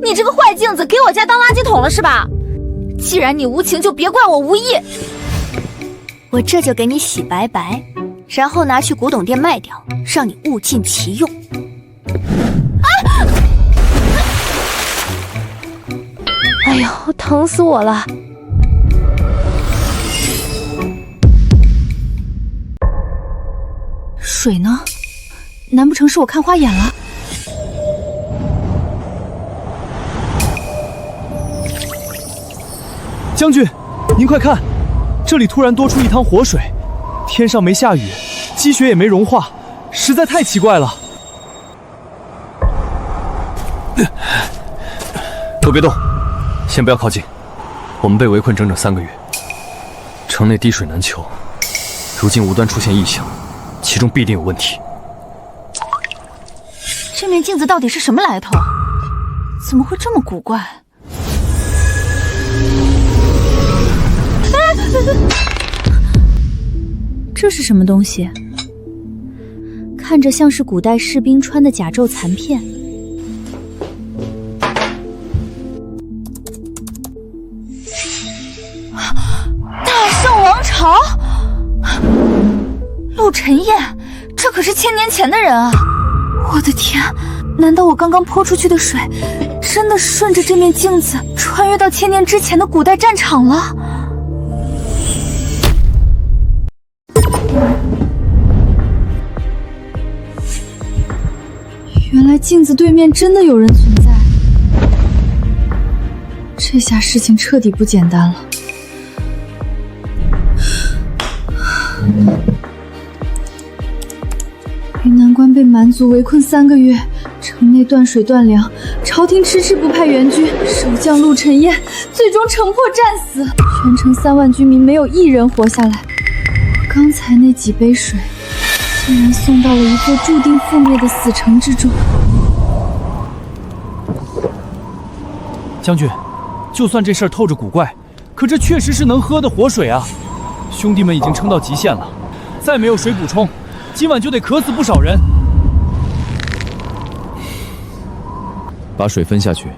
你这个坏镜子给我家当垃圾桶了是吧？既然你无情，就别怪我无义。我这就给你洗白白，然后拿去古董店卖掉，让你物尽其用。哎呦，疼死我了！水呢？难不成是我看花眼了？将军，您快看，这里突然多出一滩活水，天上没下雨，积雪也没融化，实在太奇怪了。都别动，先不要靠近。我们被围困整整3个月，城内滴水难求，如今无端出现异象，其中必定有问题。这面镜子到底是什么来头？怎么会这么古怪？这是什么东西？看着像是古代士兵穿的甲胄残片。大圣王朝，陆晨烨，这可是1000年前的人啊！我的天，难道我刚刚泼出去的水，真的顺着这面镜子穿越到1000年之前的古代战场了？原来镜子对面真的有人存在，这下事情彻底不简单了。云南关被蛮族围困3个月，城内断水断粮，朝廷迟迟不派援军，守将陆晨烨最终城破战死，全城3万居民没有一人活下来。我刚才那几杯水，竟然送到了一座注定覆灭的死城之中。将军，就算这事儿透着古怪，可这确实是能喝的活水啊！兄弟们已经撑到极限了，再没有水补充，今晚就得渴死不少人。把水分下去，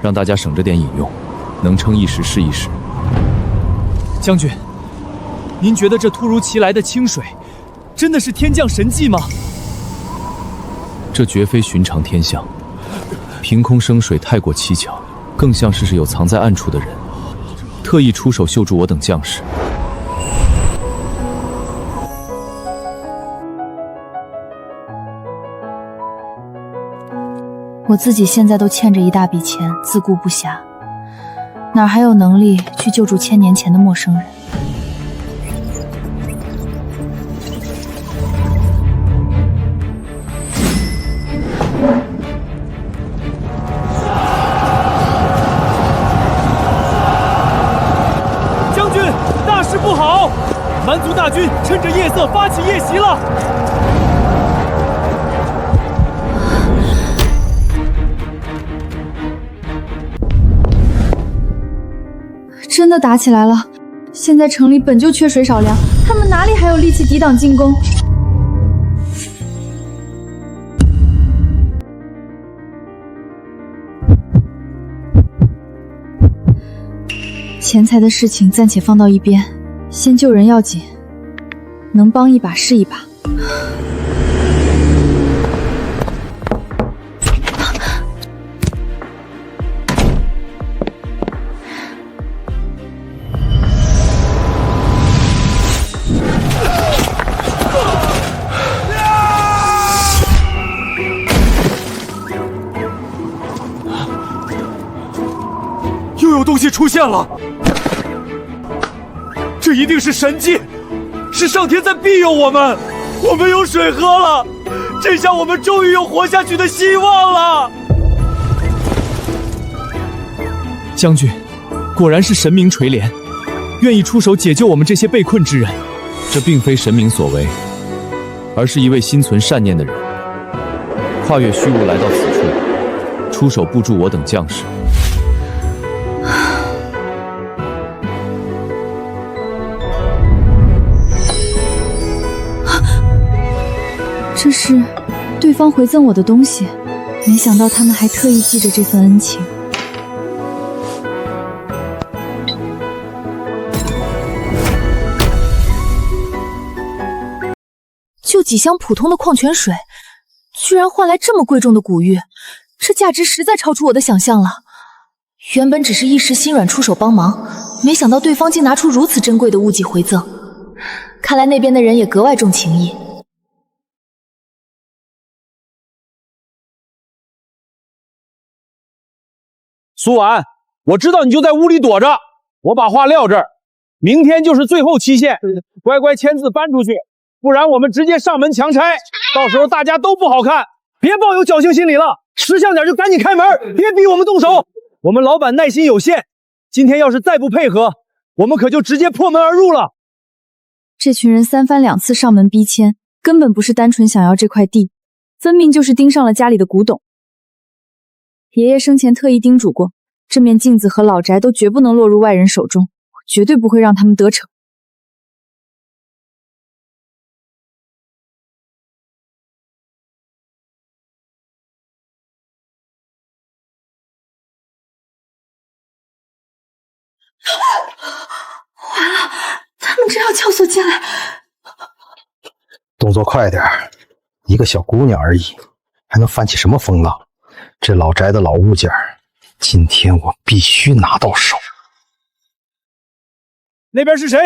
让大家省着点饮用，能撑一时是一时。将军，您觉得这突如其来的清水，真的是天降神迹吗？这绝非寻常天象，凭空生水太过蹊跷，更像是有藏在暗处的人，特意出手救助我等将士。我自己现在都欠着一大笔钱，自顾不暇，哪还有能力去救助1000年前的陌生人？将军，大事不好！蛮族大军趁着夜色发起夜袭了！真的打起来了！现在城里本就缺水少粮，他们哪里还有力气抵挡进攻？钱财的事情暂且放到一边，先救人要紧，能帮一把是一把。又有东西出现了，这一定是神迹，是上天在庇佑我们，我们有水喝了，这下我们终于有活下去的希望了。将军，果然是神明垂怜，愿意出手解救我们这些被困之人。这并非神明所为，而是一位心存善念的人，跨越虚无来到此处，出手布助我等将士。这是对方回赠我的东西，没想到他们还特意记着这份恩情。几箱普通的矿泉水，居然换来这么贵重的古玉，这价值实在超出我的想象了。原本只是一时心软出手帮忙，没想到对方竟拿出如此珍贵的物迹回赠，看来那边的人也格外重情义。苏婉，我知道你就在屋里躲着，我把话撂这儿，明天就是最后期限，乖乖签字搬出去，不然我们直接上门强拆，到时候大家都不好看。别抱有侥幸心理了，识相点就赶紧开门，别逼我们动手。我们老板耐心有限，今天要是再不配合，我们可就直接破门而入了。这群人3番2次上门逼迁，根本不是单纯想要这块地，分明就是盯上了家里的古董。爷爷生前特意叮嘱过，这面镜子和老宅都绝不能落入外人手中，我绝对不会让他们得逞。完了，他们真要撬锁进来！动作快点，一个小姑娘而已，还能翻起什么风浪？这老宅的老物件，今天我必须拿到手。那边是谁？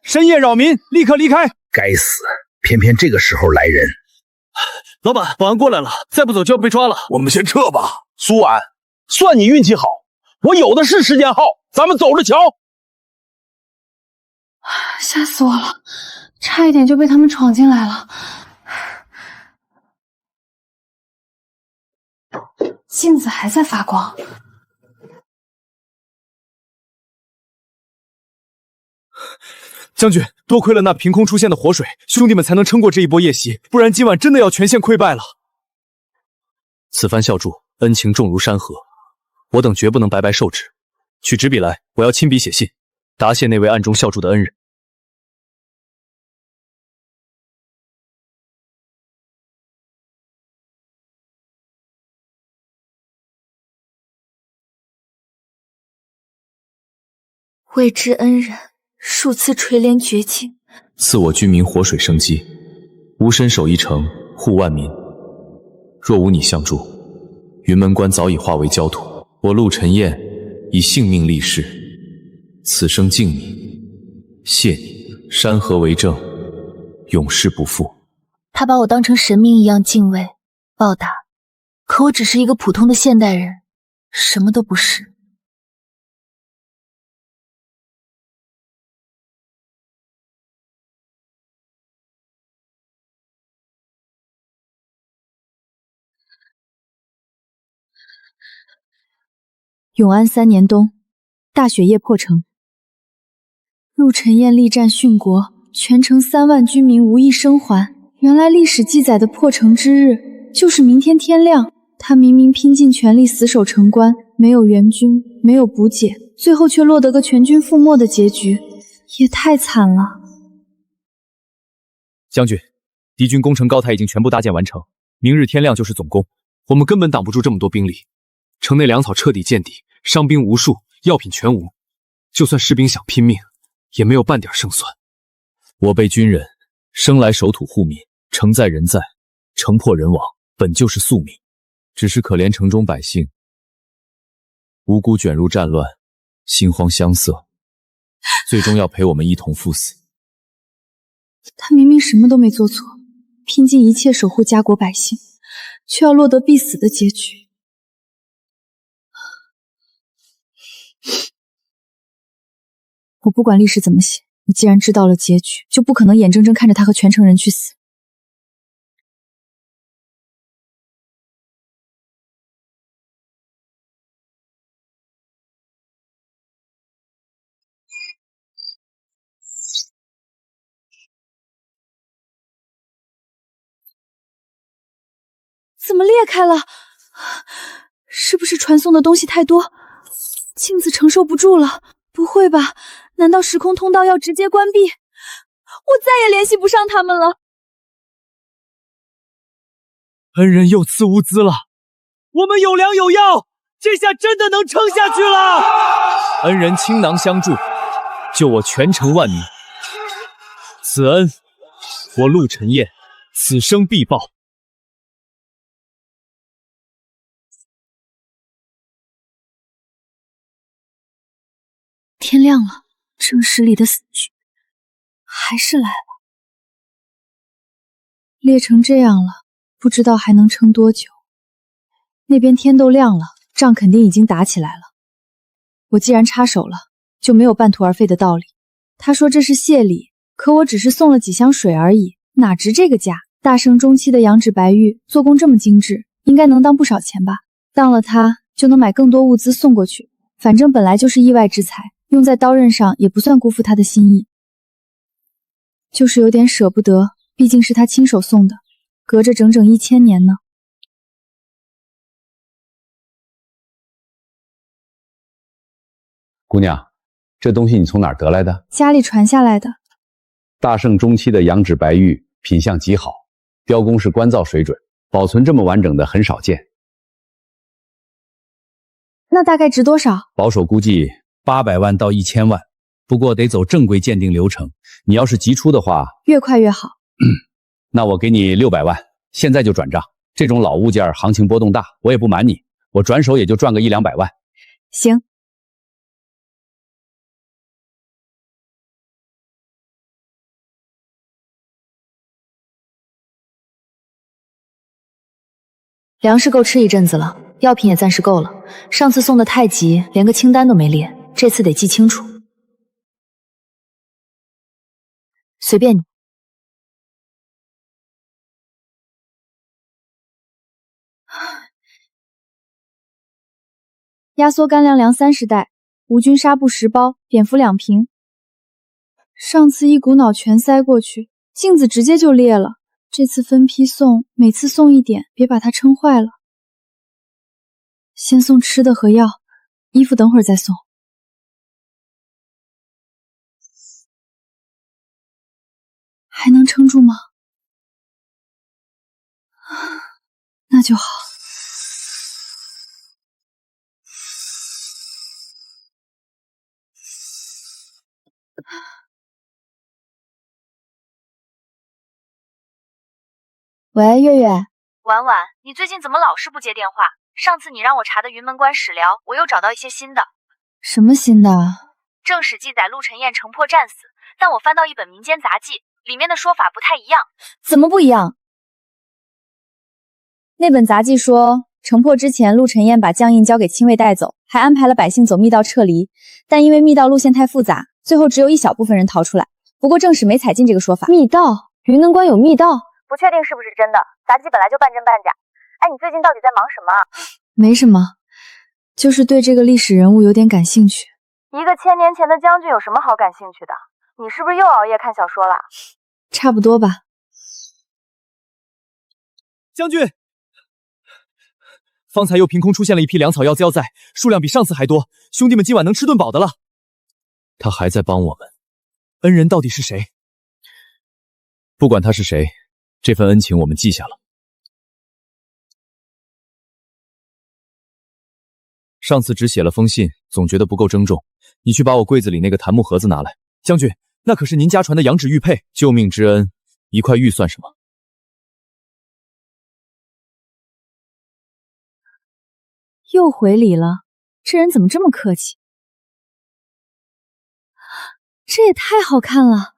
深夜扰民，立刻离开！该死，偏偏这个时候来人。老板，保安过来了，再不走就要被抓了。我们先撤吧。苏婉，算你运气好，我有的是时间耗，咱们走着瞧。吓死我了，差一点就被他们闯进来了。镜子还在发光。将军，多亏了那凭空出现的活水，兄弟们才能撑过这一波夜袭，不然今晚真的要全线溃败了。此番孝助恩情重如山河，我等绝不能白白受之。取纸笔来，我要亲笔写信，答谢那位暗中孝助的恩人。未知恩人，数次垂怜绝境，赐我军民活水生机，吾身守一城，护万民。若无你相助，云门关早已化为焦土。我陆晨燕以性命立誓，此生敬你，谢你，山河为证，永世不负。他把我当成神明一样敬畏报答，可我只是一个普通的现代人，什么都不是。永安3年冬，大雪夜破城。陆晨燕力战殉国，全城3万军民无一生还。原来历史记载的破城之日，就是明天天亮。他明明拼尽全力死守城关，没有援军，没有补给，最后却落得个全军覆没的结局，也太惨了。将军，敌军攻城高台已经全部搭建完成，明日天亮就是总攻，我们根本挡不住这么多兵力。城内粮草彻底见底，伤兵无数，药品全无，就算士兵想拼命，也没有半点胜算。我辈军人生来守土护民，城在人在，城破人亡，本就是宿命。只是可怜城中百姓，无辜卷入战乱，心慌相塞，最终要陪我们一同赴死。他明明什么都没做错，拼尽一切守护家国百姓，却要落得必死的结局。我不管历史怎么写，你既然知道了结局，就不可能眼睁睁看着他和全城人去死。怎么裂开了？是不是传送的东西太多，镜子承受不住了？不会吧？难道时空通道要直接关闭？我再也联系不上他们了。恩人又赐物资了，我们有粮有药，这下真的能撑下去了。恩人倾囊相助，救我全城万民，此恩我陆晨燕此生必报。天亮了，正室里的死局还是来了。裂成这样了，不知道还能撑多久。那边天都亮了，仗肯定已经打起来了。我既然插手了，就没有半途而废的道理。他说这是谢礼，可我只是送了几箱水而已，哪值这个价？大圣中期的羊脂白玉，做工这么精致，应该能当不少钱吧？当了它，就能买更多物资送过去。反正本来就是意外之财，用在刀刃上也不算辜负他的心意。就是有点舍不得，毕竟是他亲手送的，隔着整整1000年呢。姑娘，这东西你从哪儿得来的？家里传下来的。大圣中期的羊脂白玉，品相极好，雕工是官造水准，保存这么完整的很少见。那大概值多少？保守估计800万到1000万，不过得走正规鉴定流程。你要是急出的话，越快越好。那我给你600万，现在就转账。这种老物件行情波动大，我也不瞒你，我转手也就赚个100-200万。行。粮食够吃一阵子了，药品也暂时够了。上次送的太急，连个清单都没列，这次得记清楚。随便你。压缩干粮粮30袋，无菌纱布10包，碘伏2瓶。上次一股脑全塞过去，镜子直接就裂了。这次分批送，每次送一点，别把它撑坏了。先送吃的和药，衣服等会儿再送。还能撑住吗？那就好。喂，月月。婉婉，你最近怎么老是不接电话？上次你让我查的云门关史料，我又找到一些新的。什么新的？正史记载陆晨燕城破战死，但我翻到一本民间杂记，里面的说法不太一样。怎么不一样？那本杂记说，城破之前，陆晨燕把将印交给亲卫带走，还安排了百姓走密道撤离，但因为密道路线太复杂，最后只有一小部分人逃出来。不过正史没采进这个说法。密道？云门关有密道？不确定是不是真的，杂技本来就半真半假。哎，你最近到底在忙什么？没什么，就是对这个历史人物有点感兴趣。一个1000年前的将军有什么好感兴趣的？你是不是又熬夜看小说了？差不多吧。将军，方才又凭空出现了一批粮草药资要在，数量比上次还多，兄弟们今晚能吃顿饱的了。他还在帮我们，恩人到底是谁？不管他是谁，这份恩情我们记下了。上次只写了封信，总觉得不够郑重。你去把我柜子里那个檀木盒子拿来。将军，那可是您家传的羊脂玉佩，救命之恩，一块玉算什么？又回礼了，这人怎么这么客气？这也太好看了。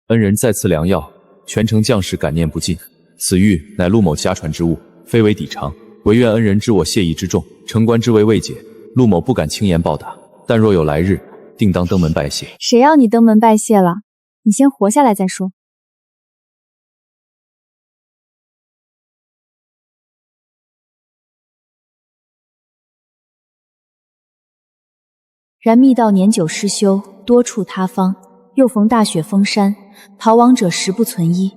恩人再赐良药，全城将士感念不尽。此玉乃陆某家传之物，非为抵偿，唯愿恩人知我谢意之重，城关之围未解，陆某不敢轻言报答，但若有来日，定当登门拜谢。谁要你登门拜谢了？你先活下来再说。然密道年久失修，多处塌方，又逢大雪封山，逃亡者十不存一。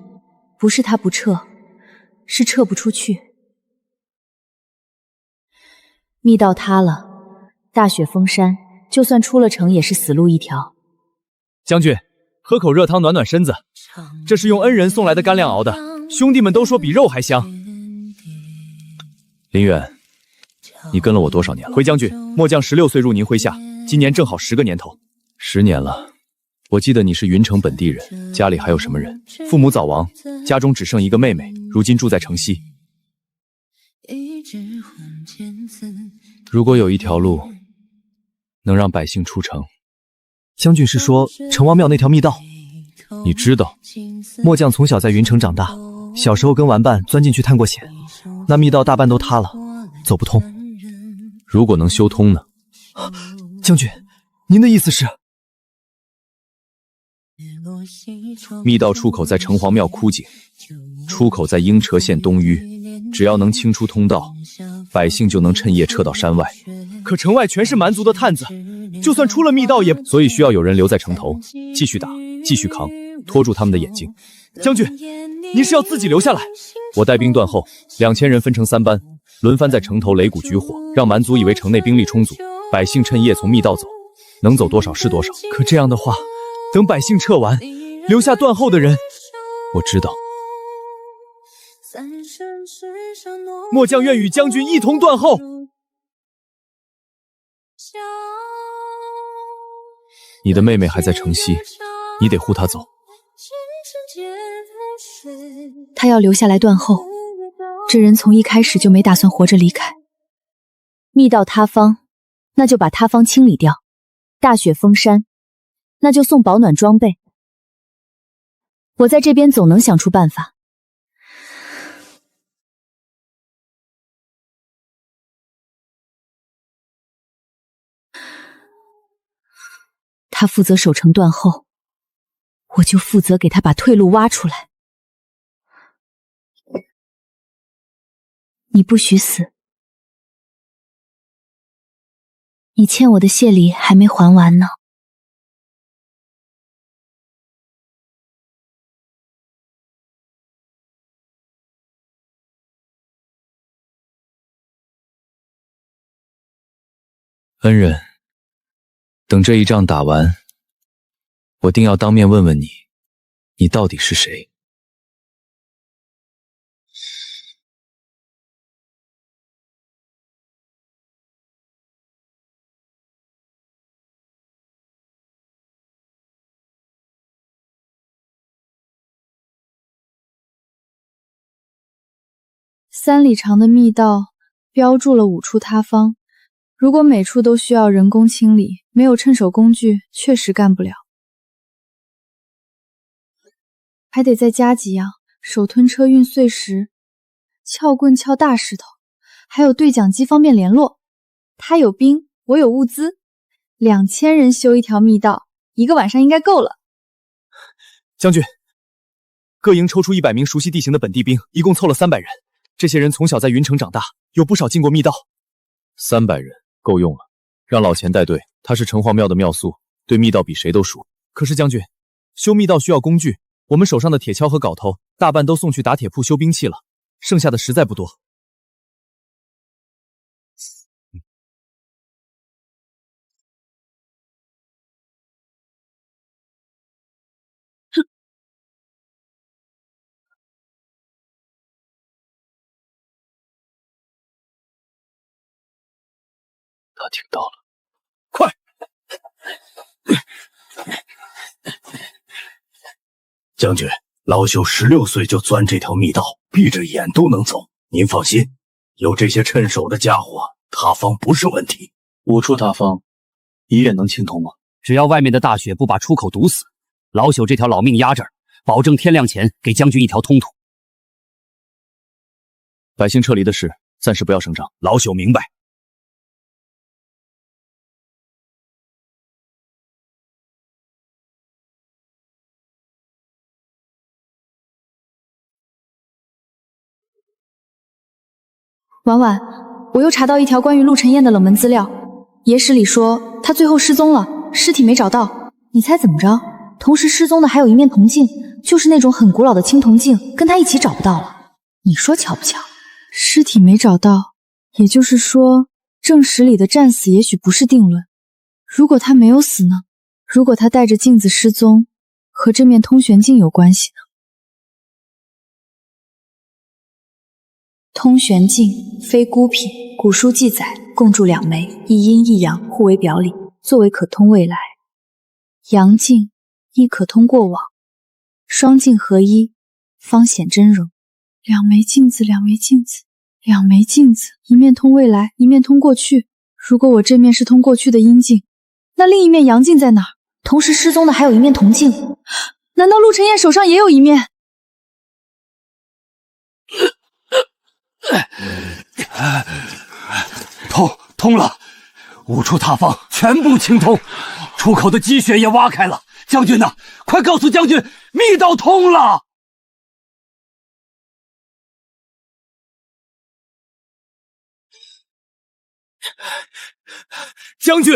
不是他不撤，是撤不出去。密道塌了，大雪封山，就算出了城也是死路一条。将军，喝口热汤暖暖身子，这是用恩人送来的干粮熬的，兄弟们都说比肉还香。林远，你跟了我多少年了？回将军，末将16岁入您麾下，今年正好10个年头。10年了，我记得你是云城本地人，家里还有什么人？父母早亡，家中只剩一个妹妹，如今住在城西。如果有一条路能让百姓出城，将军是说城隍庙那条密道？你知道？末将从小在云城长大，小时候跟玩伴钻进去探过险，那密道大半都塌了，走不通。如果能修通呢？将军，您的意思是？密道出口在城隍庙枯井，出口在鹰蛇县东隅。只要能清出通道，百姓就能趁夜撤到山外。可城外全是蛮族的探子，就算出了密道也……所以需要有人留在城头，继续打，继续扛，拖住他们的眼睛。将军，您是要自己留下来？我带兵断后，2000人分成3班，轮番在城头擂鼓举火，让蛮族以为城内兵力充足，百姓趁夜从密道走，能走多少是多少。可这样的话，等百姓撤完，留下断后的人……我知道。末将愿与将军一同断后。你的妹妹还在城西，你得护她走。他要留下来断后，这人从一开始就没打算活着离开。密道塌方，那就把塌方清理掉；大雪封山，那就送保暖装备。我在这边总能想出办法。他负责守城断后，我就负责给他把退路挖出来。你不许死，你欠我的谢礼还没还完呢。恩人，等这一仗打完，我定要当面问问你，你到底是谁？3里长的密道标注了5处塌方，如果每处都需要人工清理，没有趁手工具，确实干不了。还得再加几样：手推车运碎石，撬棍撬大石头，还有对讲机方便联络。他有兵，我有物资，2000人修一条密道，1个晚上应该够了。将军，各营抽出100名熟悉地形的本地兵，一共凑了300人。这些人从小在云城长大，有不少进过密道。300人够用了，让老钱带队，他是城隍庙的庙宿，对密道比谁都熟。可是将军，修密道需要工具，我们手上的铁锹和镐头大半都送去打铁铺修兵器了，剩下的实在不多。他听到了，快！将军，老朽16岁就钻这条密道，闭着眼都能走。您放心，有这些趁手的家伙，塌方不是问题。5处塌方，一夜能清通吗？只要外面的大雪不把出口堵死，老朽这条老命压这儿，保证天亮前给将军一条通途。百姓撤离的事，暂时不要声张。老朽明白。婉婉，我又查到一条关于陆晨燕的冷门资料，野史里说她最后失踪了，尸体没找到。你猜怎么着？同时失踪的还有一面铜镜，就是那种很古老的青铜镜，跟她一起找不到了。你说巧不巧？尸体没找到，也就是说正史里的战死也许不是定论。如果她没有死呢？如果她带着镜子失踪，和这面通玄镜有关系呢？通玄镜非孤品，古书记载共铸2枚，一阴一阳，互为表里，作为可通未来。阳镜亦可通过往，双镜合一，方显真容。两枚镜子，两枚镜子，两枚镜子，一面通未来，一面通过去。如果我这面是通过去的阴镜，那另一面阳镜在哪儿？同时失踪的还有一面铜镜，难道陆晨燕手上也有一面？通了，五处塌方全部清通，出口的积雪也挖开了。将军呐，快告诉将军，密道通了！将军，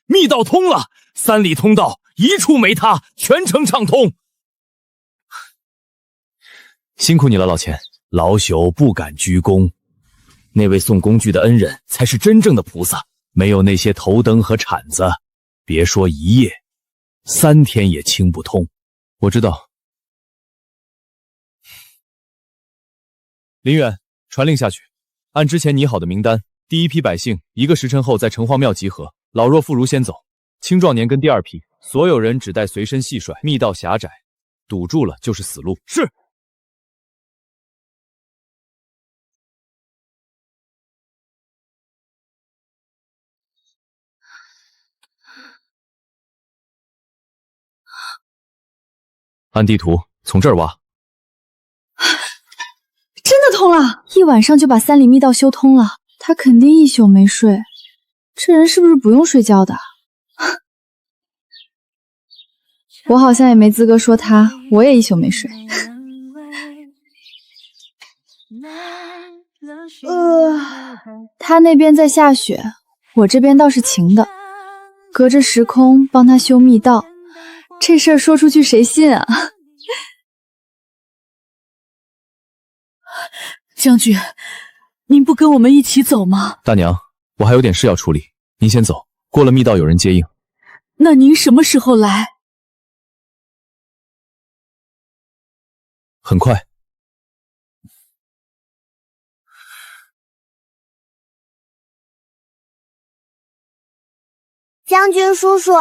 密道通了，3里通道一处没塌，全程畅通。辛苦你了，老钱。老朽不敢居功，那位送工具的恩人才是真正的菩萨。没有那些头灯和铲子，别说1夜，3天也清不通。我知道。林远，传令下去，按之前拟好的名单，第一批百姓1个时辰后在城隍庙集合，老弱妇孺先走，青壮年跟第2批，所有人只带随身细率，密道狭窄，堵住了就是死路。是。按地图从这儿挖，真的通了！一晚上就把3里密道修通了。他肯定1宿没睡，这人是不是不用睡觉的？我好像也没资格说他，我也1宿没睡。他那边在下雪，我这边倒是晴的，隔着时空帮他修密道。这事儿说出去谁信啊？将军，您不跟我们一起走吗？大娘，我还有点事要处理，您先走，过了密道有人接应。那您什么时候来？很快。将军叔叔，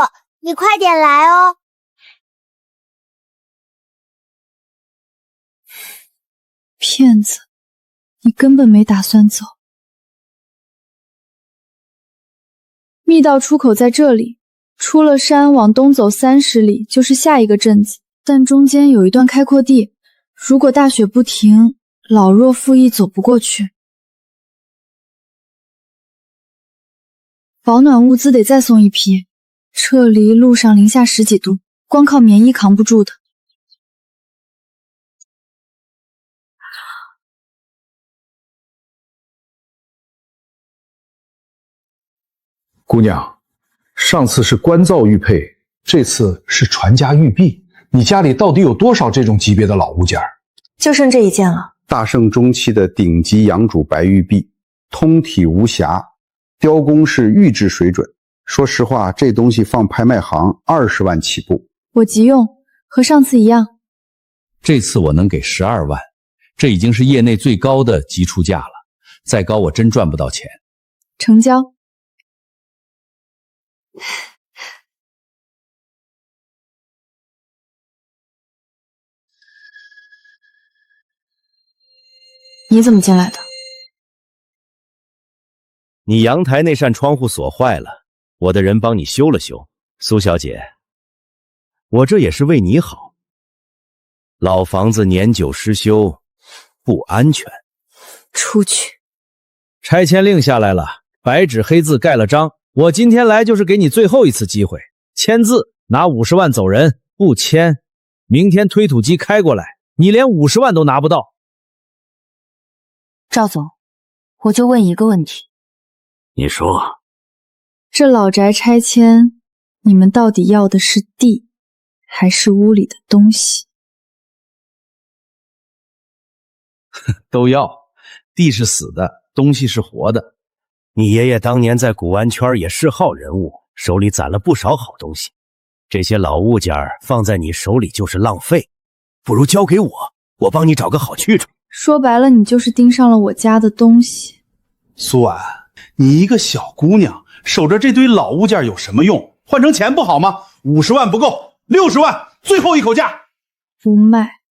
你快点来哦！骗子，你根本没打算走。密道出口在这里，出了山往东走30里就是下一个镇子，但中间有一段开阔地，如果大雪不停，老弱妇孺走不过去。保暖物资得再送一批，撤离路上零下10几度，光靠棉衣扛不住的。姑娘，上次是官造玉佩，这次是传家玉璧。你家里到底有多少这种级别的老物件？就剩这一件了。大圣中期的顶级阳主白玉璧，通体无瑕，雕工是玉质水准。说实话，这东西放拍卖行20万起步。我急用，和上次一样。这次我能给12万，这已经是业内最高的级出价了，再高我真赚不到钱。成交。你怎么进来的？你阳台那扇窗户锁坏了，我的人帮你修了修。苏小姐，我这也是为你好。老房子年久失修，不安全。出去。拆迁令下来了，白纸黑字盖了章。我今天来就是给你最后一次机会，签字拿50万走人，不签，明天推土机开过来，你连50万都拿不到。赵总，我就问一个问题。你说，这老宅拆迁，你们到底要的是地，还是屋里的东西？都要，地是死的，东西是活的。你爷爷当年在古玩圈也是号人物，手里攒了不少好东西。这些老物件放在你手里就是浪费，不如交给我，我帮你找个好去处。说白了，你就是盯上了我家的东西。苏婉，你一个小姑娘，守着这堆老物件有什么用？换成钱不好吗？50万不够，60万，最后一口价。不卖。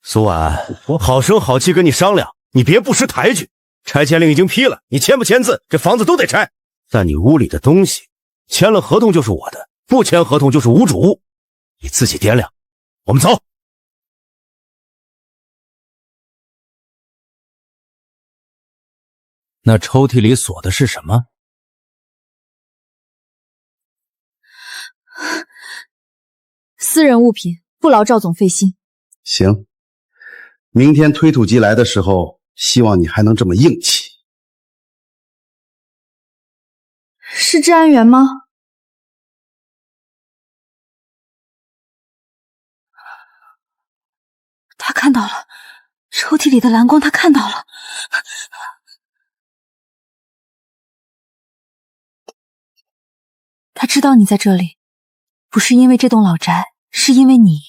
苏婉，我好声好气跟你商量，你别不识抬举。拆迁令已经批了，你签不签字，这房子都得拆。但你屋里的东西，签了合同就是我的，不签合同就是无主。你自己掂量。我们走。那抽屉里锁的是什么？私人物品，不劳赵总费心。行，明天推土机来的时候，希望你还能这么硬气。是治安员吗？他看到了，抽屉里的蓝光他看到了。他知道你在这里，不是因为这栋老宅，是因为你。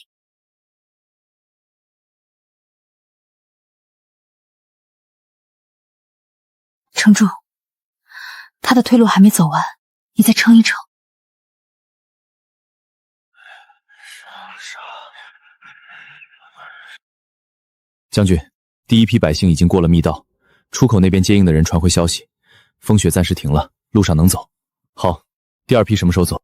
撑住，他的退路还没走完，你再撑一撑。将军，第一批百姓已经过了密道，出口那边接应的人传回消息，风雪暂时停了，路上能走。好，第二批什么时候走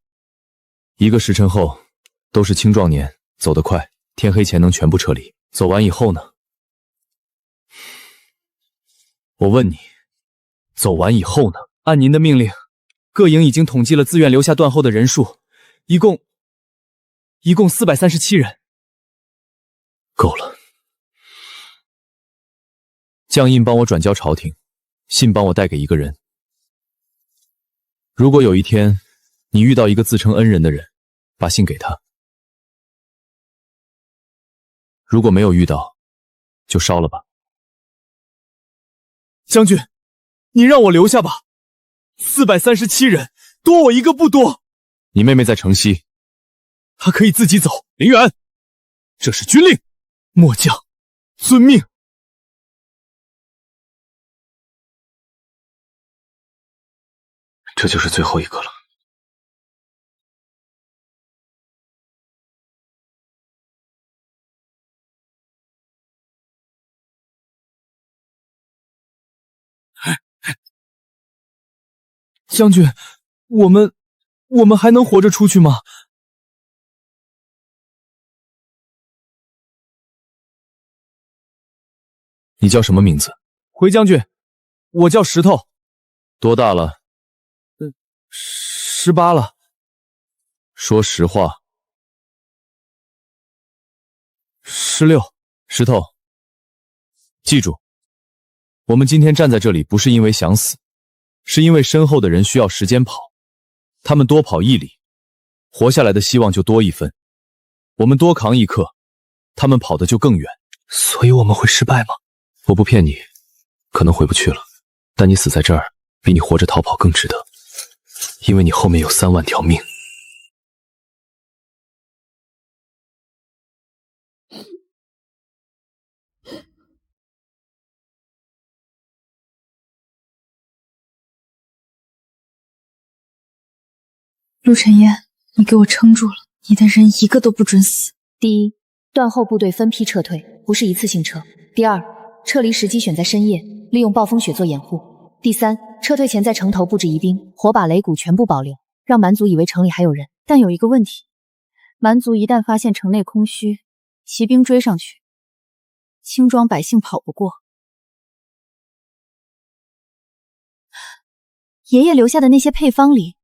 ？1个时辰后，都是青壮年，走得快，天黑前能全部撤离。走完以后呢？我问你，走完以后呢？按您的命令，各营已经统计了自愿留下断后的人数，一共437人。够了。将印帮我转交朝廷，信帮我带给一个人。如果有一天你遇到一个自称恩人的人，把信给他。如果没有遇到，就烧了吧。将军，你让我留下吧。437人，多我一个不多。你妹妹在城西，她可以自己走。林远，这是军令，末将遵命。这就是最后一个了。将军，我们还能活着出去吗？你叫什么名字？回将军，我叫石头。多大了？18了。说实话。16。石头，记住，我们今天站在这里不是因为想死，是因为身后的人需要时间跑，他们多跑1里，活下来的希望就多1分。我们多扛1刻，他们跑得就更远。所以我们会失败吗？我不骗你，可能回不去了，但你死在这儿，比你活着逃跑更值得，因为你后面有3万条命。陆晨烟，你给我撑住了，你的人一个都不准死。第一，断后部队分批撤退，不是一次性撤。第二，撤离时机选在深夜，利用暴风雪做掩护。第三，撤退前在城头布置疑兵，火把擂鼓全部保留，让蛮族以为城里还有人。但有一个问题，蛮族一旦发现城内空虚，骑兵追上去，轻装百姓跑不过。爷爷留下的那些配方里，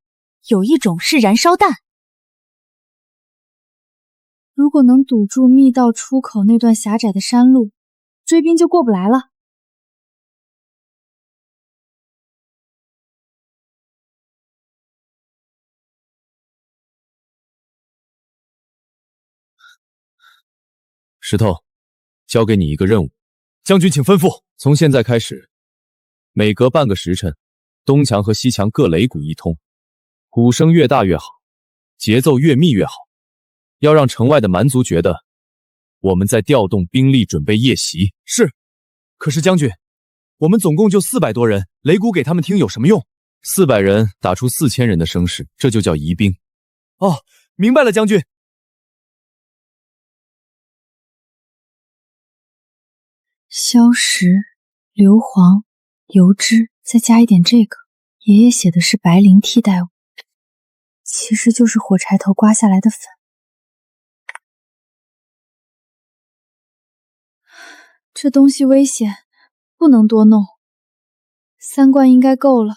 有一种是燃烧弹。如果能堵住密道出口那段狭窄的山路，追兵就过不来了。石头，交给你一个任务。将军请吩咐。从现在开始，每隔半个时辰，东墙和西墙各擂鼓一通，鼓声越大越好，节奏越密越好，要让城外的蛮族觉得我们在调动兵力准备夜袭。是。可是将军，我们总共就400多人，擂鼓给他们听有什么用？400人打出4000人的声势，这就叫疑兵。哦，明白了，将军。硝石、硫磺、油脂，再加一点这个。爷爷写的是白磷替代物，其实就是火柴头刮下来的粉。这东西危险，不能多弄。3罐应该够了。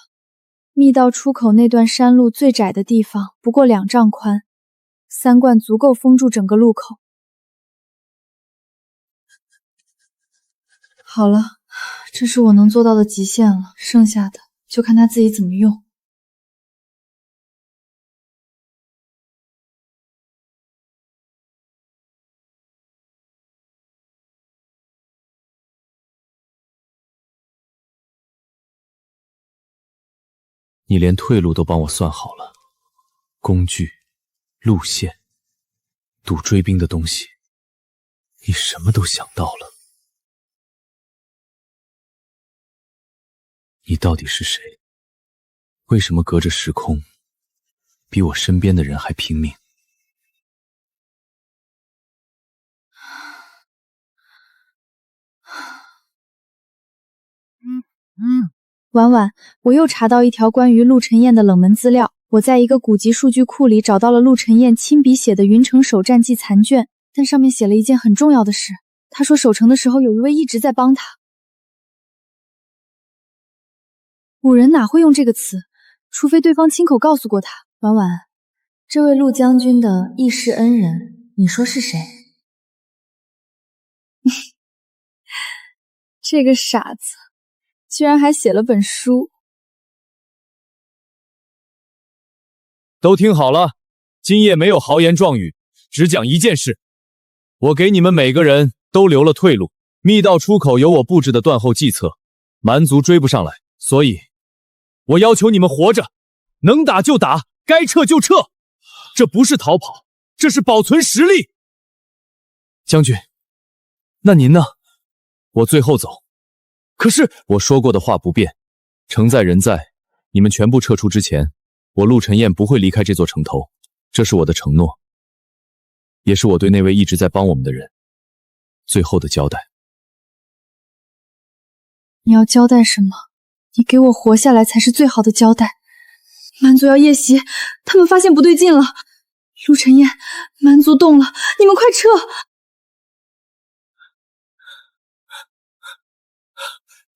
密道出口那段山路最窄的地方不过2丈宽，3罐足够封住整个路口。好了，这是我能做到的极限了，剩下的就看他自己怎么用。你连退路都帮我算好了，工具、路线、堵追兵的东西，你什么都想到了。你到底是谁？为什么隔着时空，比我身边的人还拼命？婉婉，我又查到一条关于陆晨燕的冷门资料。我在一个古籍数据库里找到了陆晨燕亲笔写的《云城守战记》残卷，但上面写了一件很重要的事。他说守城的时候有一位一直在帮他。古人哪会用这个词？除非对方亲口告诉过他。婉婉，这位陆将军的义士恩人，你说是谁？这个傻子居然还写了本书。都听好了，今夜没有豪言壮语，只讲一件事。我给你们每个人都留了退路，密道出口有我布置的断后计策，蛮族追不上来，所以我要求你们活着，能打就打，该撤就撤。这不是逃跑，这是保存实力。将军，那您呢？我最后走。可是我说过的话不变，城在人在，你们全部撤出之前，我陆晨燕不会离开这座城头，这是我的承诺，也是我对那位一直在帮我们的人最后的交代。你要交代什么？你给我活下来才是最好的交代。蛮族要夜袭，他们发现不对劲了。陆晨燕，蛮族动了，你们快撤！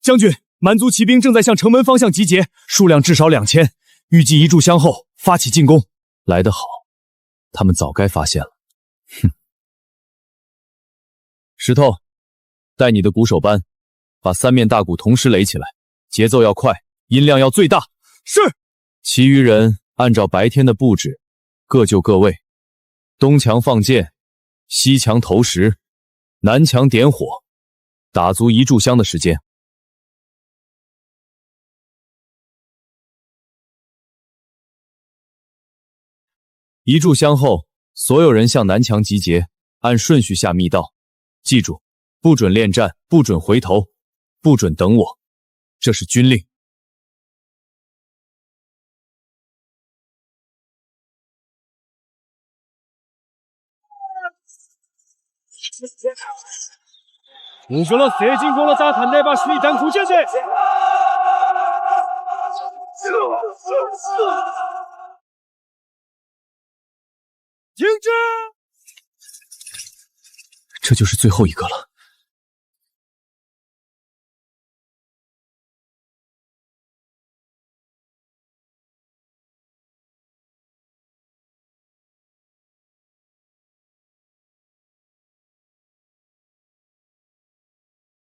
将军，蛮族骑兵正在向城门方向集结，数量至少2000，预计一炷香后发起进攻。来得好，他们早该发现了。哼！石头，带你的鼓手班，把3面大鼓同时垒起来，节奏要快，音量要最大。是。其余人按照白天的布置，各就各位，东墙放箭，西墙投石，南墙点火，打足一炷香的时间。一炷香后，所有人向南墙集结，按顺序下密道。记住，不准恋战，不准回头，不准等我，这是军令。目标了射进攻了炸弹，来把水弹库解决。停止！这就是最后一个了。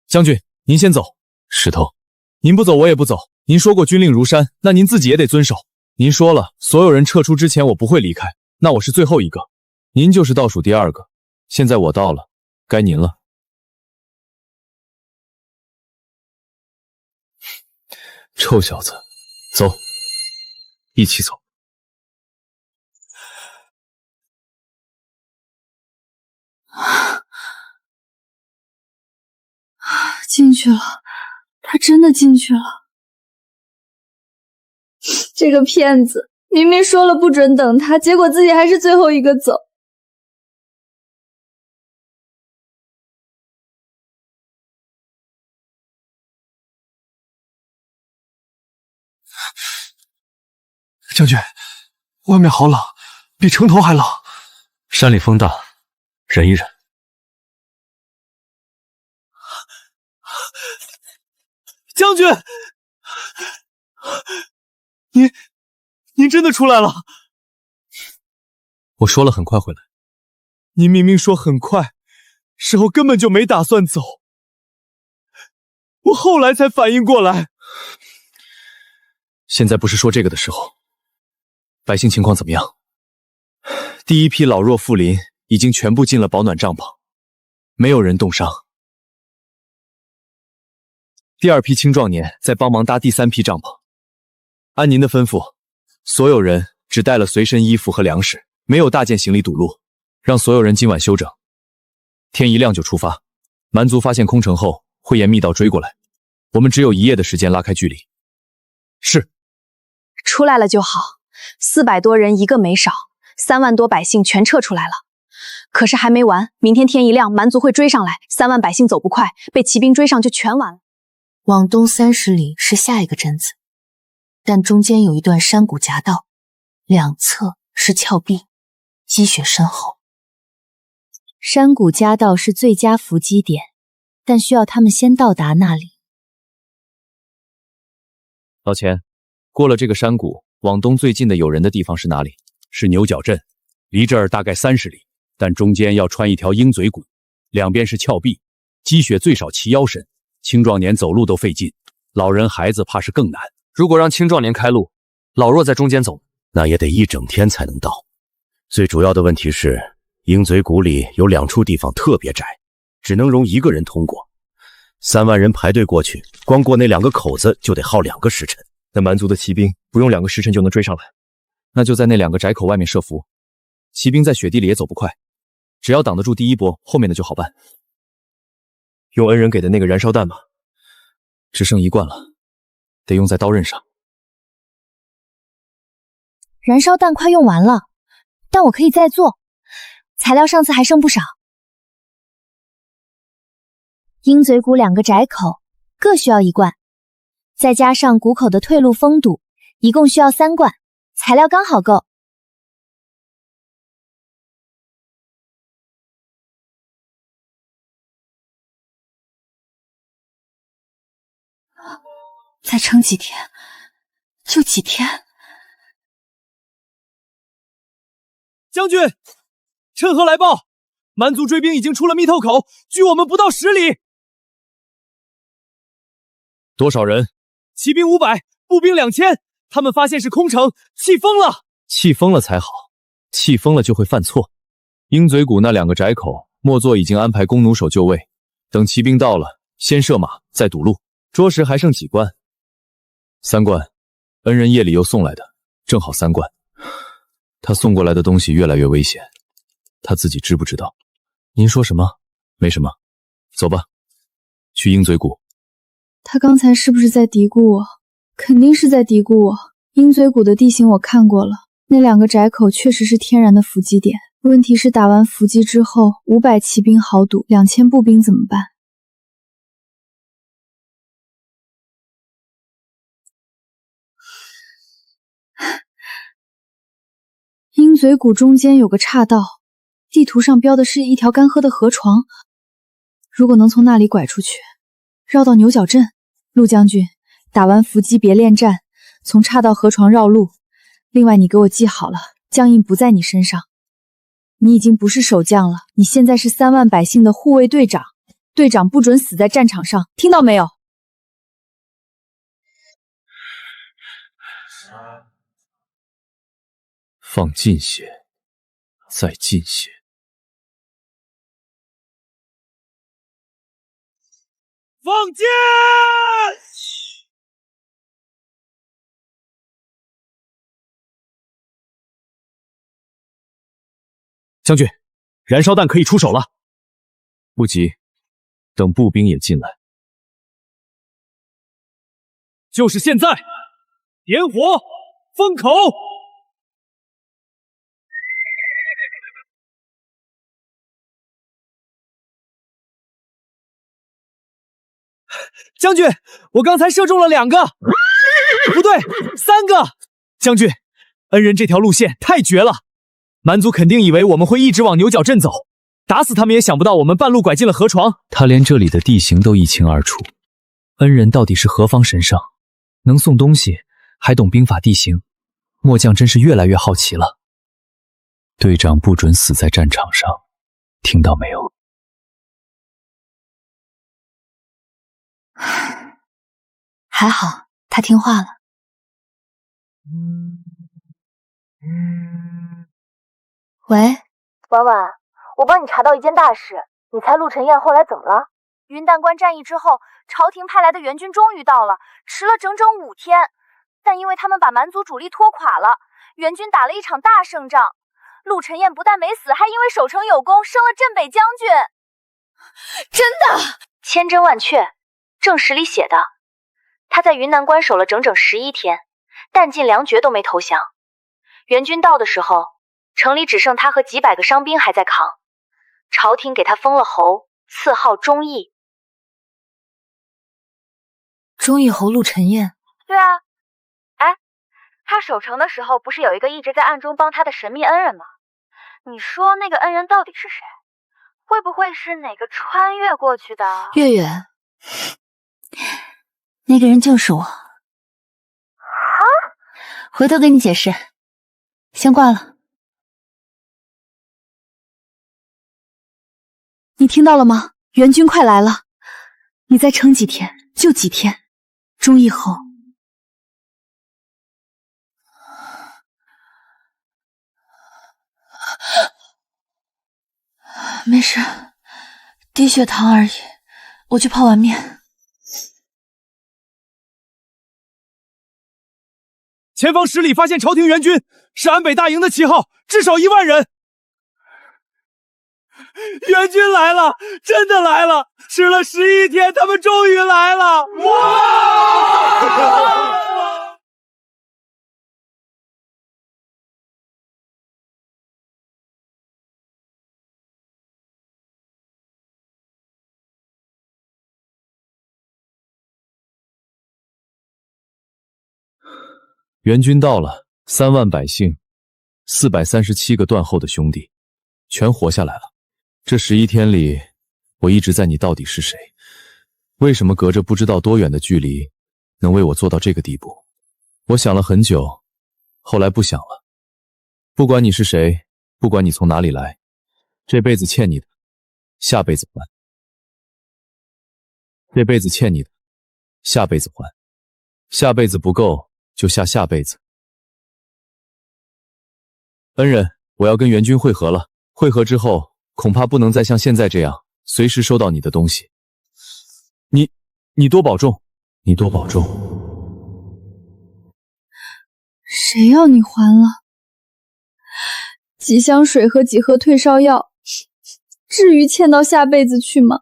将军，您先走。石头，您不走我也不走。您说过军令如山，那您自己也得遵守。您说了，所有人撤出之前我不会离开，那我是最后一个，您就是倒数第2个。现在我到了，该您了。臭小子，走，一起走。进去了，他真的进去了。这个骗子，明明说了不准等他，结果自己还是最后一个走。将军，外面好冷，比城头还冷。山里风大，忍一忍。将军，您真的出来了？我说了很快回来。您明明说很快，时候根本就没打算走。我后来才反应过来。现在不是说这个的时候。百姓情况怎么样？第一批老弱妇孺已经全部进了保暖帐篷，没有人冻伤。第二批青壮年在帮忙搭第三批帐篷。按您的吩咐，所有人只带了随身衣服和粮食，没有大件行李堵路，让所有人今晚休整。天一亮就出发。蛮族发现空城后，会沿密道追过来。我们只有1夜的时间拉开距离。是。出来了就好，400多人一个没少，3万多百姓全撤出来了。可是还没完，明天天一亮，蛮族会追上来，3万百姓走不快，被骑兵追上就全完了。往东30里是下一个镇子，但中间有一段山谷夹道，两侧是峭壁，积雪深厚。山谷夹道是最佳伏击点，但需要他们先到达那里。老钱，过了这个山谷，往东最近的有人的地方是哪里？是牛角镇，离这儿大概30里，但中间要穿一条鹰嘴谷，两边是峭壁，积雪最少齐腰深，青壮年走路都费劲，老人孩子怕是更难。如果让青壮年开路，老弱在中间走，那也得1整天才能到。最主要的问题是，鹰嘴谷里有2处地方特别窄，只能容1个人通过。3万人排队过去，光过那2个口子就得耗2个时辰。那蛮族的骑兵不用2个时辰就能追上来，那就在那2个窄口外面设伏。骑兵在雪地里也走不快，只要挡得住第一波，后面的就好办。用恩人给的那个燃烧弹吗？只剩1罐了，得用在刀刃上。燃烧弹快用完了，但我可以再做，材料上次还剩不少。鹰嘴谷2个窄口各需要1罐，再加上谷口的退路封堵，一共需要3罐，材料刚好够。再撑几天，就几天。将军，趁河来报，蛮族追兵已经出了密透口，距我们不到10里。多少人？骑兵500，步兵2000。他们发现是空城，气疯了。气疯了才好，气疯了就会犯错。鹰嘴谷那2个窄口，莫作已经安排弓弩手就位，等骑兵到了，先射马，再堵路。捉时还剩几罐？3罐，恩人夜里又送来的，正好3罐。他送过来的东西越来越危险，他自己知不知道？您说什么？没什么，走吧，去鹰嘴谷。他刚才是不是在嘀咕我？肯定是在嘀咕我。鹰嘴谷的地形我看过了，那2个窄口确实是天然的伏击点。问题是打完伏击之后，500骑兵好堵，2000步兵怎么办？鹰嘴谷中间有个岔道，地图上标的是一条干涸的河床。如果能从那里拐出去，绕到牛角镇，陆将军，打完伏击别恋战，从岔道河床绕路。另外，你给我记好了，将印不在你身上。你已经不是守将了，你现在是3万百姓的护卫队长，队长不准死在战场上，听到没有？放尽血，再尽血。放箭！将军，燃烧弹可以出手了。不急，等步兵也进来。就是现在，点火，封口。将军，我刚才射中了2个，不对，3个。将军，恩人这条路线太绝了，蛮族肯定以为我们会一直往牛角镇走，打死他们也想不到我们半路拐进了河床。他连这里的地形都一清二楚，恩人到底是何方神圣？能送东西，还懂兵法地形，末将真是越来越好奇了。队长不准死在战场上，听到没有？还好，他听话了。喂，婉婉，我帮你查到一件大事，你猜陆晨燕后来怎么了？云淡关战役之后，朝廷派来的援军终于到了，迟了整整5天，但因为他们把蛮族主力拖垮了，援军打了一场大胜仗。陆晨燕不但没死，还因为守城有功，升了镇北将军。真的？千真万确，正史里写的。他在云南关守了整整11天，弹尽粮绝都没投降。援军到的时候，城里只剩他和几百个伤兵还在扛。朝廷给他封了侯，赐号忠义。忠义侯陆晨燕？对啊。哎，他守城的时候不是有一个一直在暗中帮他的神秘恩人吗？你说那个恩人到底是谁？会不会是哪个穿越过去的？月月，那个人就是我。啊？回头给你解释，先挂了。你听到了吗？援军快来了，你再撑几天，就几天。忠义侯。没事，低血糖而已，我去泡碗面。前方10里发现朝廷援军，是安北大营的旗号，至少1万人。援军来了，真的来了！迟了11天，他们终于来了！哇！援军到了，3万百姓，437个断后的兄弟，全活下来了。这11天里，我一直在你到底是谁？为什么隔着不知道多远的距离，能为我做到这个地步？我想了很久，后来不想了。不管你是谁，不管你从哪里来，这辈子欠你的，下辈子还。这辈子欠你的，下辈子还。下辈子不够，就下下辈子。恩人，我要跟援军会合了。会合之后，恐怕不能再像现在这样，随时收到你的东西。你多保重，你多保重。谁要你还了？几箱水和几盒退烧药，至于欠到下辈子去吗？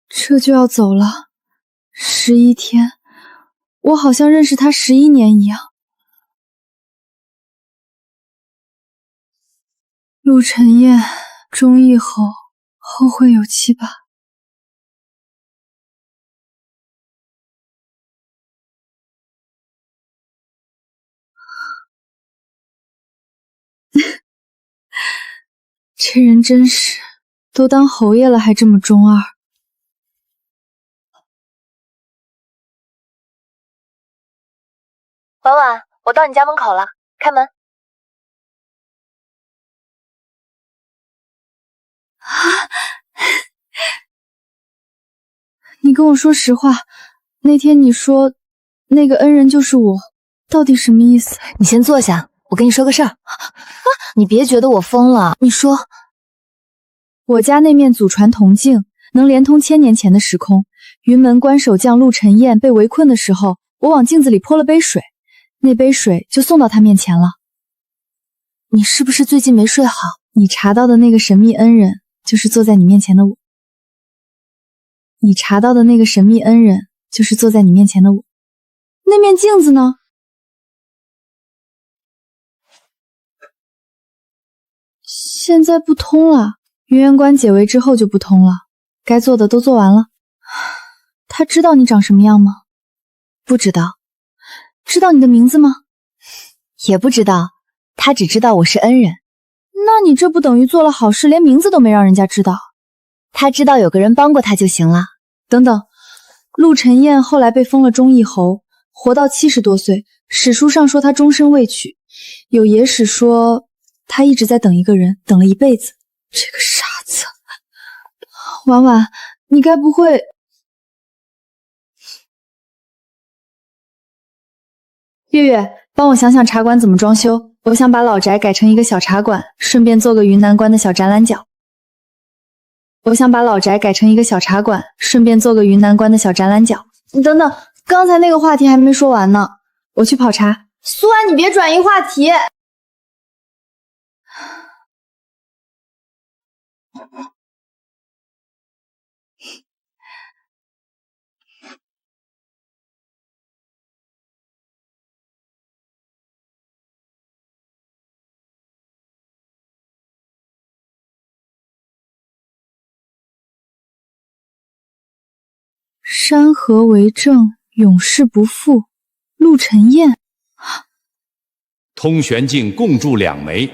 这就要走了，11天，我好像认识他11年一样。陆晨燕，忠义侯，后会有期吧。这人真是，都当侯爷了还这么中二。婉婉，我到你家门口了，开门。你跟我说实话，那天你说那个恩人就是我，到底什么意思？你先坐下，我跟你说个事儿。你别觉得我疯了，你说。我家那面祖传铜镜能连通1000年前的时空。云门关守将陆晨燕被围困的时候，我往镜子里泼了杯水，那杯水就送到他面前了。你是不是最近没睡好？你查到的那个神秘恩人，就是坐在你面前的我。你查到的那个神秘恩人，就是坐在你面前的我。那面镜子呢？现在不通了，云渊关解围之后就不通了，该做的都做完了。他知道你长什么样吗？不知道。知道你的名字吗？也不知道，他只知道我是恩人。那你这不等于做了好事，连名字都没让人家知道？他知道有个人帮过他就行了。等等，陆晨燕后来被封了忠义侯，活到70多岁，史书上说他终身未娶，有野史说他一直在等一个人，等了一辈子。这个傻子！婉婉，你该不会……月月，帮我想想茶馆怎么装修。我想把老宅改成一个小茶馆，顺便做个云南关的小展览角。你等等，刚才那个话题还没说完呢。我去泡茶。苏安，你别转移话题。山河为证，永世不负。陆晨燕，通玄镜共铸2枚，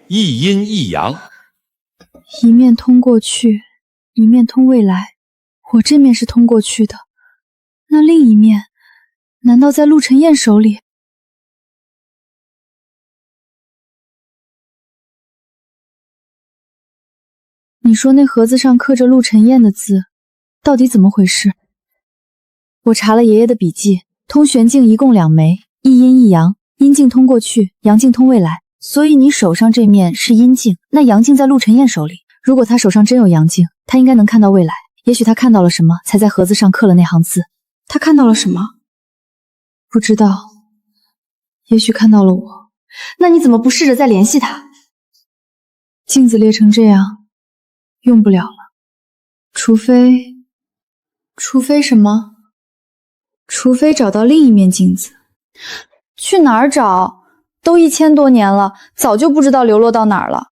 一阴一阳，一面通过去，一面通未来。我这面是通过去的，那另一面难道在陆晨燕手里？你说那盒子上刻着陆晨燕的字，到底怎么回事？我查了爷爷的笔记，通玄镜一共2枚，一阴一阳，阴镜通过去，阳镜通未来。所以你手上这面是阴镜，那阳镜在陆晨燕手里。如果他手上真有阳镜，他应该能看到未来。也许他看到了什么，才在盒子上刻了那行字。他看到了什么？不知道。也许看到了我。那你怎么不试着再联系他？镜子裂成这样，用不了了。除非什么？除非找到另一面镜子。去哪儿找？都1000多年了，早就不知道流落到哪儿了。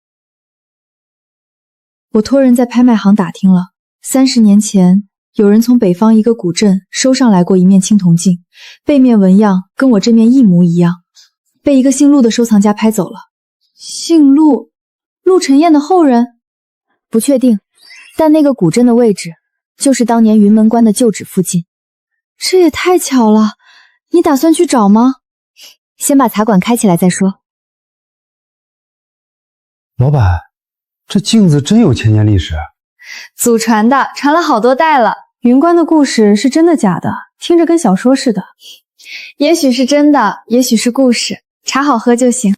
我托人在拍卖行打听了，30年前有人从北方一个古镇收上来过一面青铜镜，背面纹样跟我这面一模一样，被一个姓陆的收藏家拍走了。姓陆？陆晨燕的后人？不确定，但那个古镇的位置就是当年云门关的旧址附近。这也太巧了，你打算去找吗？先把茶馆开起来再说。老板，这镜子真有1000年历史？祖传的，传了好多代了。云关的故事是真的假的？听着跟小说似的。也许是真的，也许是故事。茶好喝就行。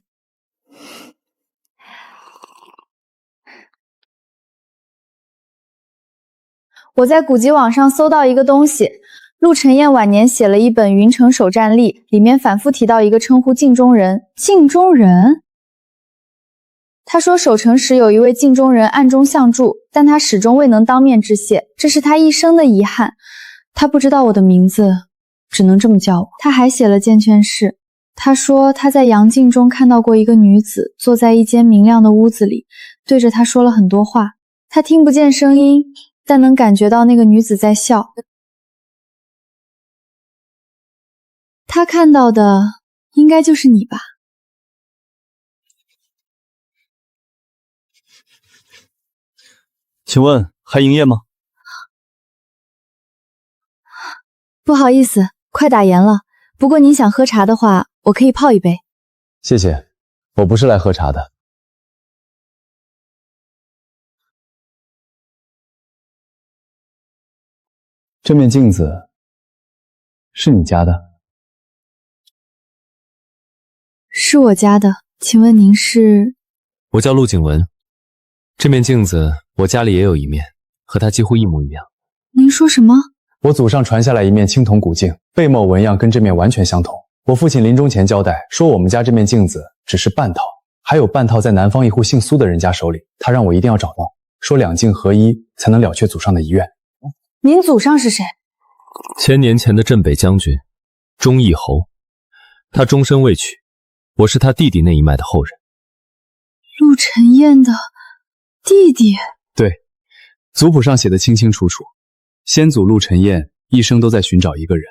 我在古籍网上搜到一个东西，陆晨燕晚年写了一本《云城守战历》，里面反复提到一个称呼镜中人。镜中人？他说守城时有一位镜中人暗中相助，但他始终未能当面致谢，这是他一生的遗憾。他不知道我的名字，只能这么叫我。他还写了件事，他说他在阳镜中看到过一个女子坐在一间明亮的屋子里，对着他说了很多话，他听不见声音，但能感觉到那个女子在笑。他看到的应该就是你吧？请问还营业吗？不好意思，快打烊了。不过您想喝茶的话，我可以泡一杯。谢谢，我不是来喝茶的。这面镜子是你家的？是我家的，请问您是？我叫陆景文。这面镜子我家里也有一面，和它几乎一模一样。您说什么？我祖上传下来一面青铜古镜，背墨纹样跟这面完全相同。我父亲临终前交代说，我们家这面镜子只是半套，还有半套在南方一户姓苏的人家手里，他让我一定要找到，说2镜合一才能了却祖上的遗愿。您祖上是谁？1000年前的镇北将军忠义侯，他终身未娶，我是他弟弟那一脉的后人。陆晨燕的弟弟。对，族谱上写的清清楚楚，先祖陆晨燕一生都在寻找一个人，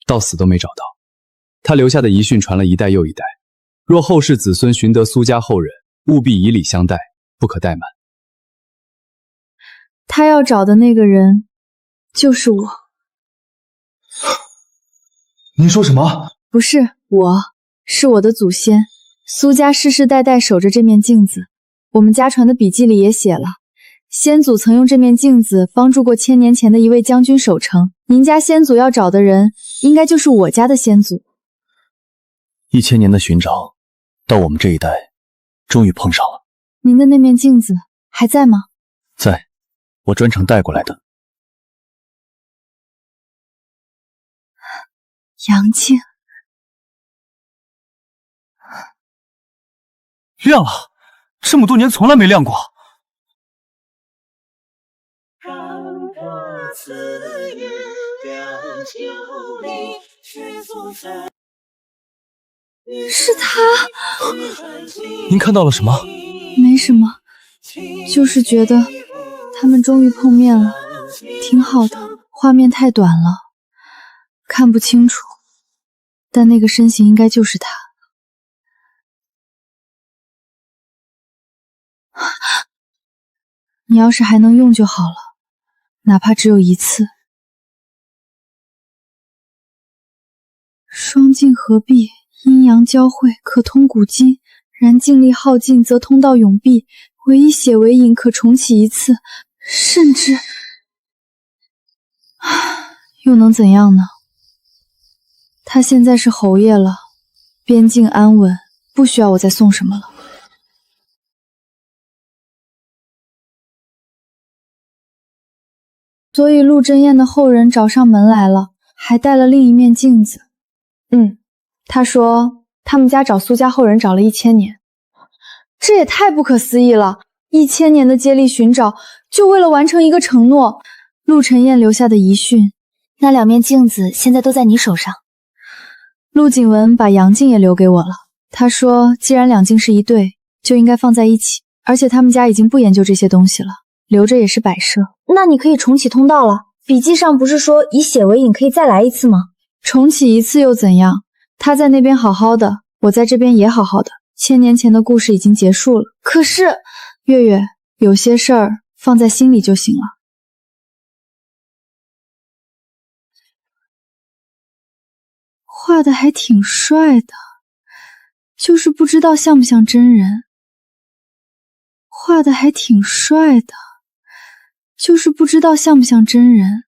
到死都没找到。他留下的遗训传了一代又一代，若后世子孙寻得苏家后人，务必以礼相待，不可怠慢。他要找的那个人，就是我。您说什么？不是我，是我的祖先。苏家世世代代守着这面镜子，我们家传的笔记里也写了，先祖曾用这面镜子帮助过1000年前的一位将军守城。您家先祖要找的人，应该就是我家的先祖。1000年的寻找，到我们这一代，终于碰上了。您的那面镜子还在吗？在，我专程带过来的。杨静，亮了，这么多年从来没亮过。是他。您看到了什么？没什么，就是觉得他们终于碰面了，挺好的。画面太短了，看不清楚，但那个身形应该就是他。你要是还能用就好了，哪怕只有一次。双镜合璧，阴阳交汇，可通古今。然镜力耗尽，则通道永闭。唯以血为引，可重启一次，甚至……又能怎样呢？他现在是侯爷了，边境安稳，不需要我再送什么了。所以陆真燕的后人找上门来了，还带了另一面镜子。他说他们家找苏家后人找了1000年，这也太不可思议了！1000年的接力寻找，就为了完成一个承诺。陆晨燕留下的遗训，那2面镜子现在都在你手上。陆景文把杨镜也留给我了，他说既然2镜是一对，就应该放在一起，而且他们家已经不研究这些东西了，留着也是摆设。那你可以重启通道了，笔记上不是说以血为引可以再来一次吗？重启一次又怎样？他在那边好好的，我在这边也好好的，1000年前的故事已经结束了。可是月月，有些事儿放在心里就行了。画的还挺帅的，就是不知道像不像真人。画的还挺帅的，就是不知道像不像真人。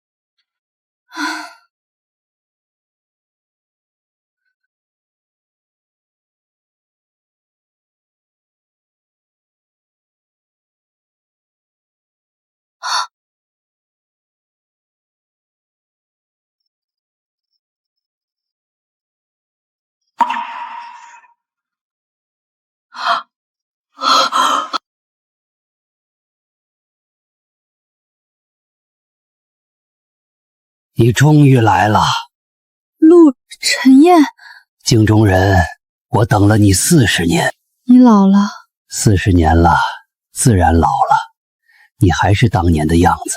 你终于来了，陆晨燕。镜中人，我等了你40年。你老了。40年了，自然老了。你还是当年的样子。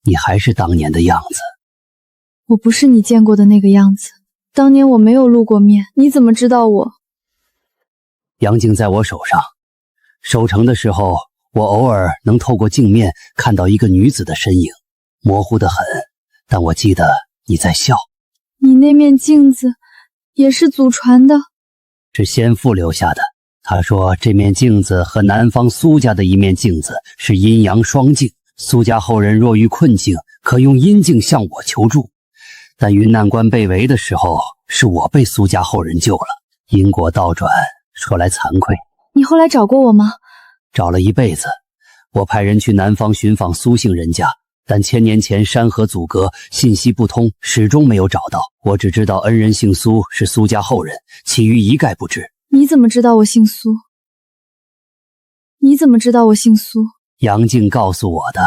你还是当年的样子。我不是你见过的那个样子。当年我没有露过面，你怎么知道我？杨镜在我手上，守城的时候，我偶尔能透过镜面看到一个女子的身影，模糊得很，但我记得你在笑。你那面镜子也是祖传的？是先父留下的。他说这面镜子和南方苏家的一面镜子是阴阳双镜，苏家后人若遇困境，可用阴镜向我求助。但云南关被围的时候，是我被苏家后人救了。因果倒转，说来惭愧。你后来找过我吗？找了一辈子。我派人去南方寻访苏姓人家，但1000年前山河阻隔，信息不通，始终没有找到。我只知道恩人姓苏，是苏家后人，其余一概不知。你怎么知道我姓苏？你怎么知道我姓苏？杨静告诉我的。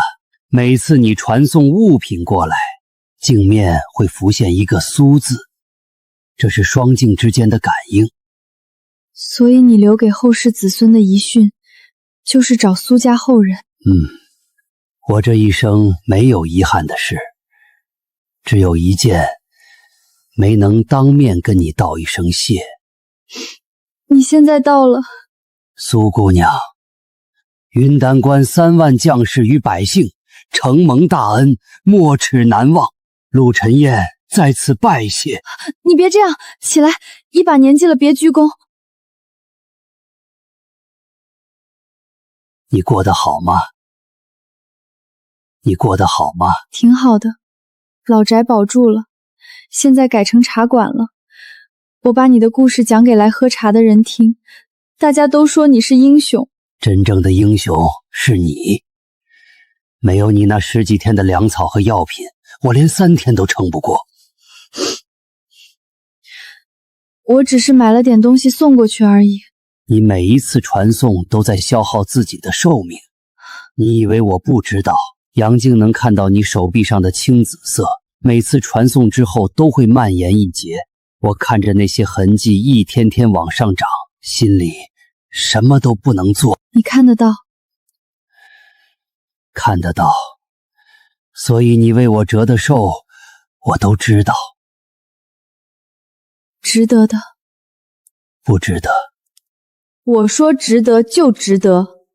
每次你传送物品过来，镜面会浮现一个苏字，这是双镜之间的感应。所以你留给后世子孙的遗训，就是找苏家后人。我这一生没有遗憾的事，只有一件，没能当面跟你道一声谢。你现在到了。苏姑娘，云丹关3万将士与百姓承蒙大恩，没齿难忘。陆晨燕在此拜谢。你别这样，起来，一把年纪了，别鞠躬。你过得好吗？你过得好吗？挺好的，老宅保住了，现在改成茶馆了。我把你的故事讲给来喝茶的人听，大家都说你是英雄。真正的英雄是你，没有你那10几天的粮草和药品，我连3天都撑不过。我只是买了点东西送过去而已。你每一次传送都在消耗自己的寿命。你以为我不知道？杨静能看到你手臂上的青紫色，每次传送之后都会蔓延一截。我看着那些痕迹一天天往上涨，心里什么都不能做。你看得到？看得到。所以你为我折的寿，我都知道。值得的。不值得。我说值得就值得，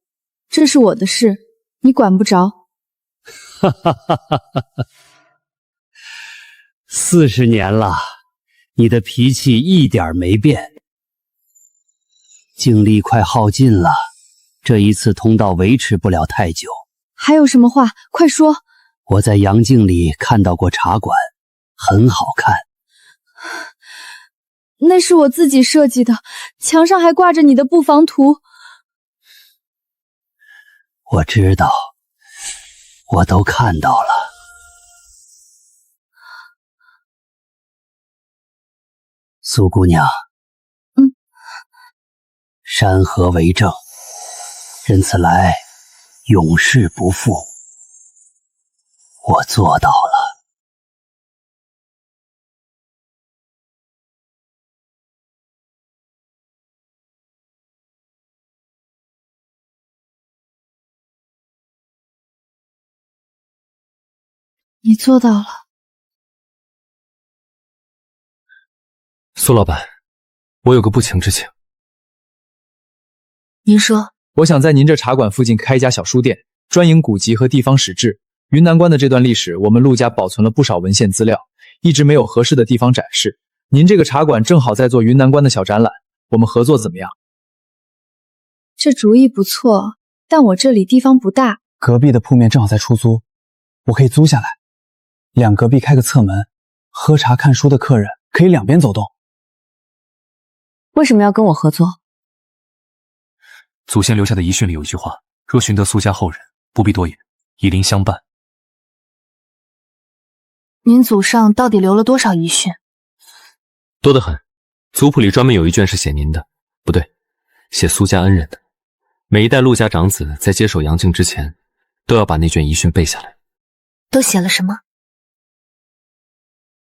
这是我的事，你管不着。哈哈哈哈哈！40年了，你的脾气一点没变。精力快耗尽了，这一次通道维持不了太久。还有什么话，快说。我在杨镜里看到过茶馆，很好看。那是我自己设计的，墙上还挂着你的布防图。我知道，我都看到了。苏姑娘，山河为证，任此来，永世不负。我做到了。你做到了。苏老板，我有个不情之请。您说。我想在您这茶馆附近开一家小书店，专营古籍和地方史志。云南关的这段历史，我们陆家保存了不少文献资料，一直没有合适的地方展示。您这个茶馆正好在做云南关的小展览，我们合作怎么样？这主意不错，但我这里地方不大。隔壁的铺面正好在出租，我可以租下来。两隔壁开个侧门，喝茶看书的客人可以两边走动。为什么要跟我合作？祖先留下的遗训里有一句话：若寻得苏家后人，不必多言，以灵相伴。您祖上到底留了多少遗训？多得很，族谱里专门有一卷是写您的，不对，写苏家恩人的。每一代陆家长子在接手杨靖之前，都要把那卷遗训背下来。都写了什么？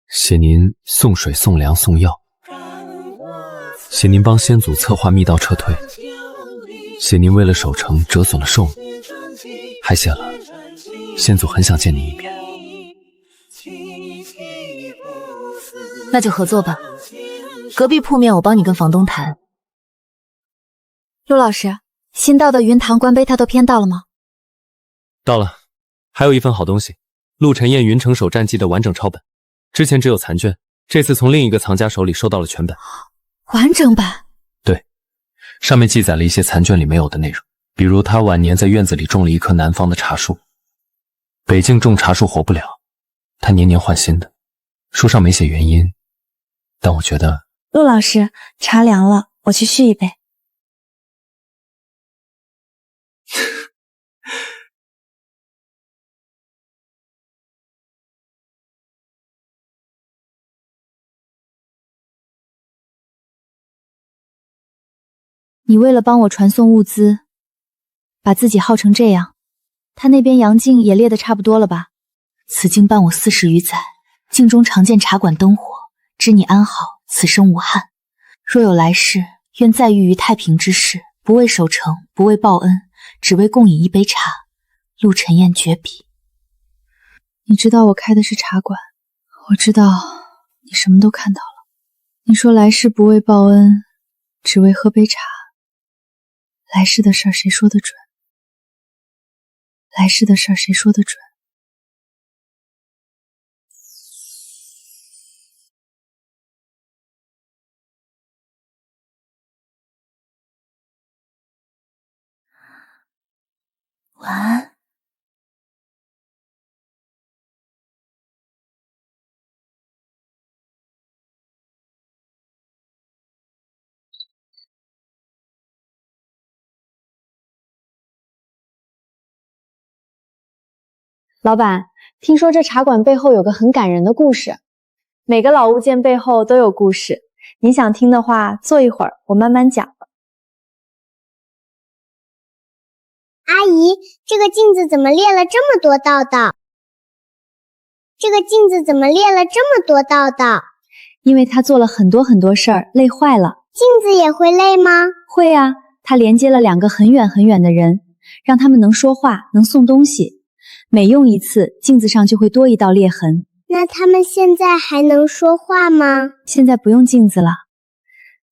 写您送水送粮送药，写您帮先祖策划密道撤退，写您为了守城折损了寿命，还写了先祖很想见你一面。那就合作吧，隔壁铺面我帮你跟房东谈。陆老师，新到的云堂官碑他都编到了吗？到了，还有一份好东西，陆晨燕云城守战记的完整抄本，之前只有残卷，这次从另一个藏家手里收到了全本。完整版？对，上面记载了一些残卷里没有的内容，比如他晚年在院子里种了一棵南方的茶树。北境种茶树活不了，他年年换新的，书上没写原因，但我觉得……陆老师，茶凉了，我去续一杯。你为了帮我传送物资，把自己耗成这样，他那边杨靖也列得差不多了吧？此经伴我40余载，境中常见茶馆灯火，知你安好，此生无憾。若有来世，愿再遇于太平之事，不为守城，不为报恩，只为共饮一杯茶。陆晨燕绝笔。你知道我开的是茶馆，我知道你什么都看到了。你说来世不为报恩，只为喝杯茶。来世的事儿谁说得准？来世的事儿谁说得准？晚安。老板，听说这茶馆背后有个很感人的故事。每个老物件背后都有故事，你想听的话，坐一会儿，我慢慢讲。阿姨，这个镜子怎么裂了这么多道道？这个镜子怎么裂了这么多道道？因为他做了很多事儿，累坏了。镜子也会累吗？会啊，他连接了2个很远的人，让他们能说话，能送东西。每用一次，镜子上就会多一道裂痕。那他们现在还能说话吗？现在不用镜子了，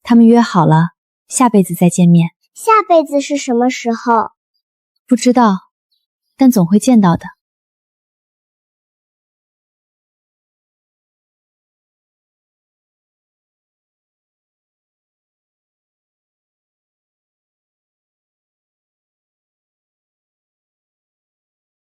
他们约好了，下辈子再见面。下辈子是什么时候？不知道，但总会见到的。